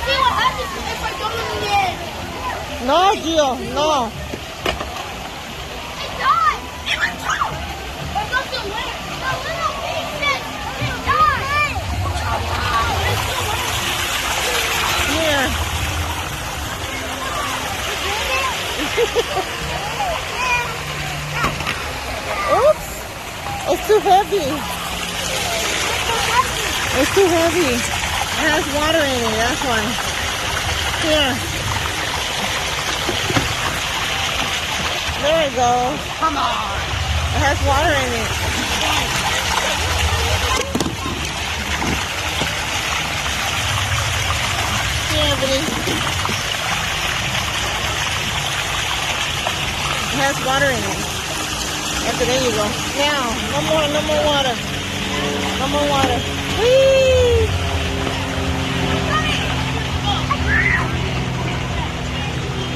see what happens if I go in the end. No, Gio, no. It died. It was too. But not the wet. The little pieces. It died. Here. Oops. It's too heavy. It's too heavy. It has water in it, that's why. Here. There it goes. Come on. It has water in it. Here, Everlee. It has water in it. Okay, there you go. Now, no more water. No more water. Whee!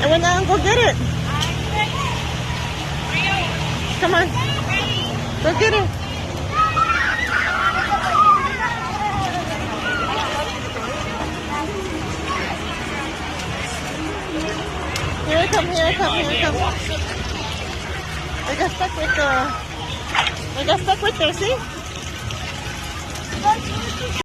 And went down, go get it. Come on. Go get it. Here it comes, here it comes, here it comes. I got stuck with the... I got stuck with there, see?